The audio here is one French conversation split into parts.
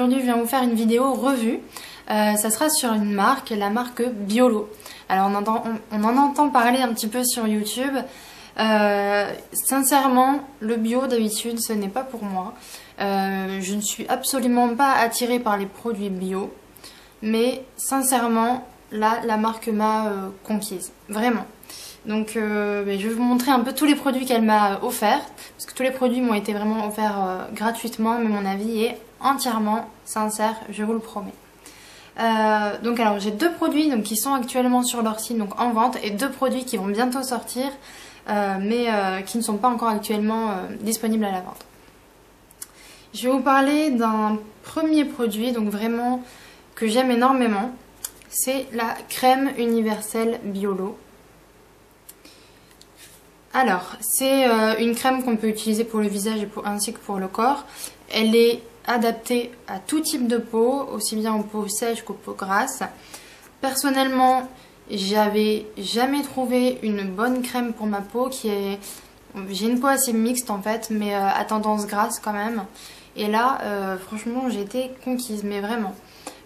aujourd'hui je viens vous faire une vidéo revue. Ça sera sur une marque, la marque Biolo. Alors on en entend parler un petit peu sur YouTube. Sincèrement, le bio d'habitude ce n'est pas pour moi. Je ne suis absolument pas attirée par les produits bio. Mais sincèrement, là la marque m'a conquise. Vraiment. Donc je vais vous montrer un peu tous les produits qu'elle m'a offerts. Parce que tous les produits m'ont été vraiment offerts gratuitement. Mais mon avis est entièrement sincère, je vous le promets. Donc alors j'ai deux produits donc, qui sont actuellement sur leur site donc en vente. Et deux produits qui vont bientôt sortir. Mais qui ne sont pas encore actuellement disponibles à la vente. Je vais vous parler d'un premier produit donc vraiment que j'aime énormément. C'est la crème universelle Biolo. Alors, c'est une crème qu'on peut utiliser pour le visage ainsi que pour le corps. Elle est adaptée à tout type de peau, aussi bien aux peaux sèches qu'aux peaux grasses. Personnellement, j'avais jamais trouvé une bonne crème pour ma peau qui est... J'ai une peau assez mixte en fait, mais à tendance grasse quand même. Et là, franchement, j'ai été conquise, mais vraiment.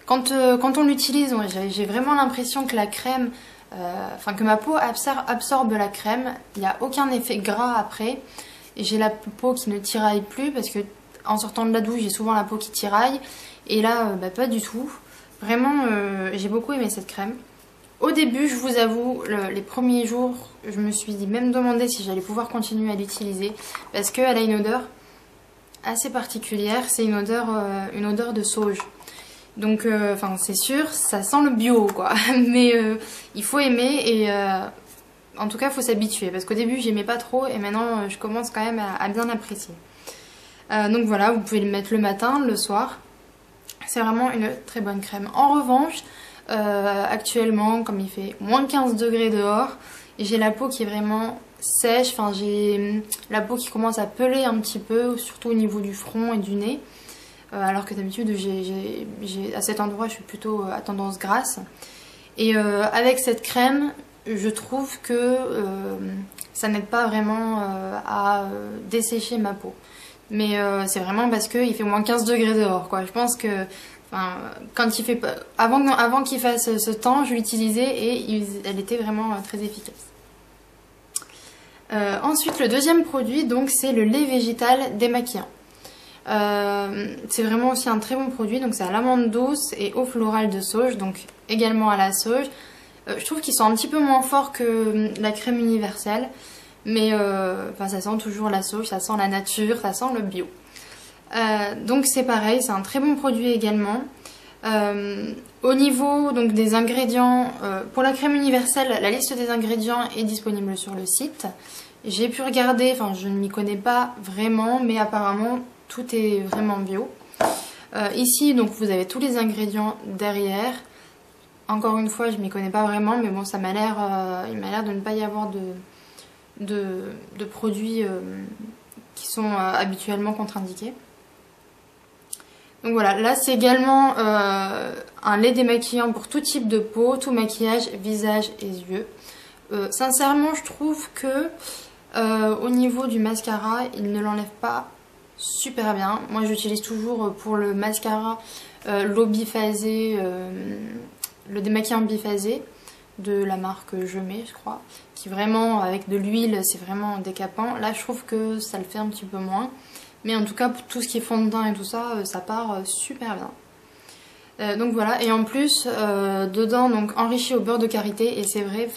Quand on l'utilise, j'ai vraiment l'impression que la crème... que ma peau absorbe la crème, il n'y a aucun effet gras après. Et j'ai la peau qui ne tiraille plus parce que en sortant de la douche, j'ai souvent la peau qui tiraille. Et là, pas du tout. Vraiment, j'ai beaucoup aimé cette crème. Au début, je vous avoue, les premiers jours, je me suis même demandé si j'allais pouvoir continuer à l'utiliser. Parce qu'elle a une odeur assez particulière, c'est une odeur de sauge. Donc, c'est sûr, ça sent le bio, quoi. Mais il faut aimer et en tout cas, il faut s'habituer. Parce qu'au début, j'aimais pas trop et maintenant, je commence quand même à bien apprécier. Donc voilà, vous pouvez le mettre le matin, le soir. C'est vraiment une très bonne crème. En revanche, actuellement, comme il fait moins 15 degrés dehors, j'ai la peau qui est vraiment sèche. Enfin, j'ai la peau qui commence à peler un petit peu, surtout au niveau du front et du nez. Alors que d'habitude, à cet endroit, je suis plutôt à tendance grasse. Et avec cette crème, je trouve que ça n'aide pas vraiment à dessécher ma peau. Mais c'est vraiment parce qu'il fait moins 15 degrés dehors, quoi. Je pense que quand il fait avant qu'il fasse ce temps, je l'utilisais et elle était vraiment très efficace. Ensuite, le deuxième produit, donc, c'est le lait végétal démaquillant. C'est vraiment aussi un très bon produit, donc c'est à l'amande douce et eau florale de sauge, donc également à la sauge. Je trouve qu'ils sont un petit peu moins forts que la crème universelle, mais ça sent toujours la sauge, ça sent la nature, ça sent le bio. Donc c'est pareil, c'est un très bon produit également. Au niveau donc, des ingrédients, pour la crème universelle, la liste des ingrédients est disponible sur le site. J'ai pu regarder, je ne m'y connais pas vraiment, mais apparemment tout est vraiment bio. Ici, donc, vous avez tous les ingrédients derrière. Encore une fois, je ne m'y connais pas vraiment, mais bon, il m'a l'air de ne pas y avoir de produits qui sont habituellement contre-indiqués. Donc voilà, là c'est également un lait démaquillant pour tout type de peau, tout maquillage, visage et yeux. Sincèrement, je trouve que au niveau du mascara, il ne l'enlève pas super bien. Moi j'utilise toujours pour le mascara l'eau biphasée, le démaquillant biphasé de la marque Je Mets, je crois, qui vraiment avec de l'huile c'est vraiment décapant. Là je trouve que ça le fait un petit peu moins, mais en tout cas pour tout ce qui est fond de teint et tout ça, ça part super bien. Donc voilà, et en plus dedans donc enrichi au beurre de karité, et c'est vrai,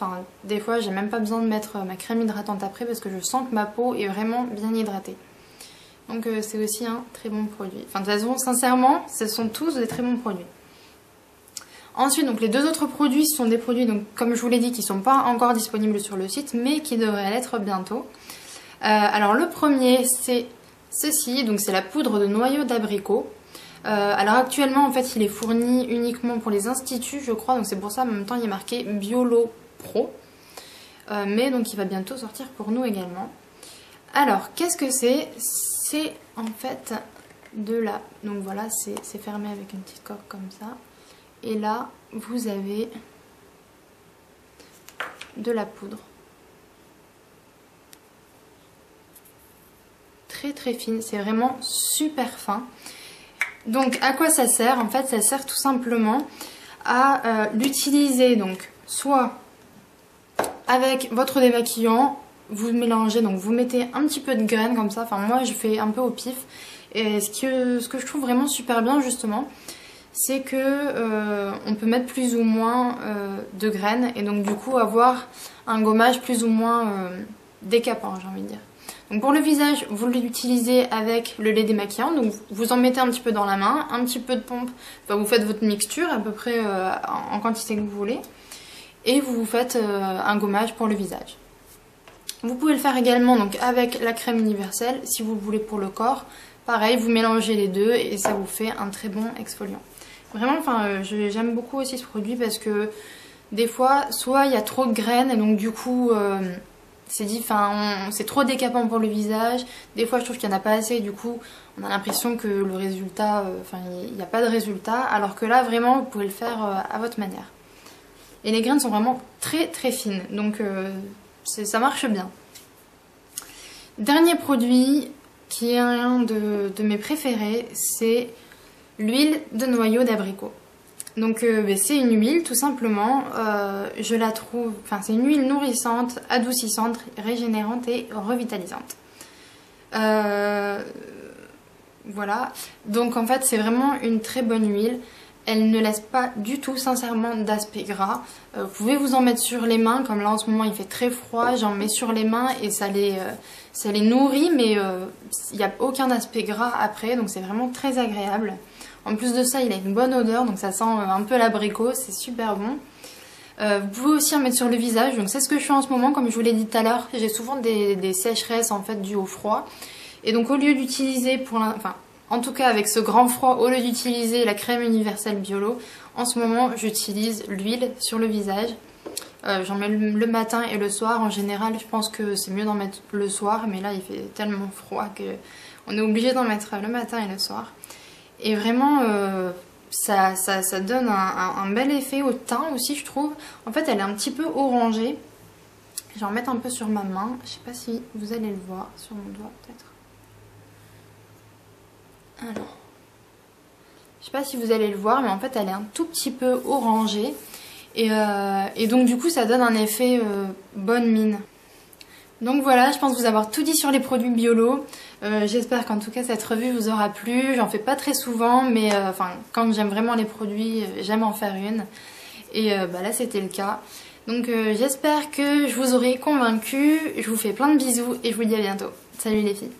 des fois j'ai même pas besoin de mettre ma crème hydratante après parce que je sens que ma peau est vraiment bien hydratée. Donc c'est aussi un très bon produit. De toute façon, sincèrement, ce sont tous des très bons produits. Ensuite, donc les deux autres produits sont des produits, donc comme je vous l'ai dit, qui ne sont pas encore disponibles sur le site, mais qui devraient l'être bientôt. Alors le premier, c'est ceci, donc c'est la poudre de noyau d'abricot. Alors actuellement, en fait, il est fourni uniquement pour les instituts, je crois, donc c'est pour ça, en même temps, il est marqué Biolo Pro. Mais donc il va bientôt sortir pour nous également. Alors, qu'est-ce que c'est? C'est en fait de la... Donc voilà, c'est fermé avec une petite coque comme ça. Et là, vous avez de la poudre. Très très fine, c'est vraiment super fin. Donc à quoi ça sert? En fait ça sert tout simplement à l'utiliser donc soit avec votre démaquillant, vous mélangez, donc vous mettez un petit peu de graines comme ça, enfin moi je fais un peu au pif. Et ce que je trouve vraiment super bien justement, c'est que on peut mettre plus ou moins de graines et donc du coup avoir un gommage plus ou moins décapant, j'ai envie de dire. Donc pour le visage, vous l'utilisez avec le lait démaquillant, donc vous en mettez un petit peu dans la main, un petit peu de pompe, enfin vous faites votre mixture à peu près en quantité que vous voulez, et vous faites un gommage pour le visage. Vous pouvez le faire également donc avec la crème universelle si vous le voulez pour le corps. Pareil, vous mélangez les deux et ça vous fait un très bon exfoliant. Vraiment, enfin, j'aime beaucoup aussi ce produit parce que des fois, soit il y a trop de graines et donc du coup, c'est trop décapant pour le visage. Des fois, je trouve qu'il n'y en a pas assez et du coup, on a l'impression que le résultat, il n'y a pas de résultat. Alors que là, vraiment, vous pouvez le faire à votre manière. Et les graines sont vraiment très très fines, donc ça marche bien. Dernier produit qui est un de mes préférés, c'est l'huile de noyau d'abricot. Donc c'est une huile tout simplement, je la trouve, enfin c'est une huile nourrissante, adoucissante, régénérante et revitalisante. Voilà, donc en fait c'est vraiment une très bonne huile. Elle ne laisse pas du tout sincèrement d'aspect gras. Vous pouvez vous en mettre sur les mains, comme là en ce moment il fait très froid, j'en mets sur les mains et ça les nourrit, mais il n'y a aucun aspect gras après, donc c'est vraiment très agréable. En plus de ça, il a une bonne odeur, donc ça sent un peu l'abricot, c'est super bon. Vous pouvez aussi en mettre sur le visage, donc c'est ce que je fais en ce moment, comme je vous l'ai dit tout à l'heure, j'ai souvent des sécheresses en fait dues au froid. Et donc au lieu d'utiliser en tout cas avec ce grand froid, au lieu d'utiliser la crème universelle Biolo, en ce moment j'utilise l'huile sur le visage. J'en mets le matin et le soir. En général je pense que c'est mieux d'en mettre le soir, mais là il fait tellement froid qu'on est obligé d'en mettre le matin et le soir. Et vraiment ça donne un bel effet au teint aussi je trouve. En fait elle est un petit peu orangée. Je vais en mettre un peu sur ma main, je sais pas si vous allez le voir, sur mon doigt peut-être. Alors, je sais pas si vous allez le voir, mais en fait elle est un tout petit peu orangée et donc du coup ça donne un effet bonne mine. Donc voilà, je pense vous avoir tout dit sur les produits Biolo. J'espère qu'en tout cas cette revue vous aura plu. J'en fais pas très souvent, mais quand j'aime vraiment les produits, j'aime en faire une. Et là c'était le cas. Donc j'espère que je vous aurai convaincu. Je vous fais plein de bisous et je vous dis à bientôt. Salut les filles.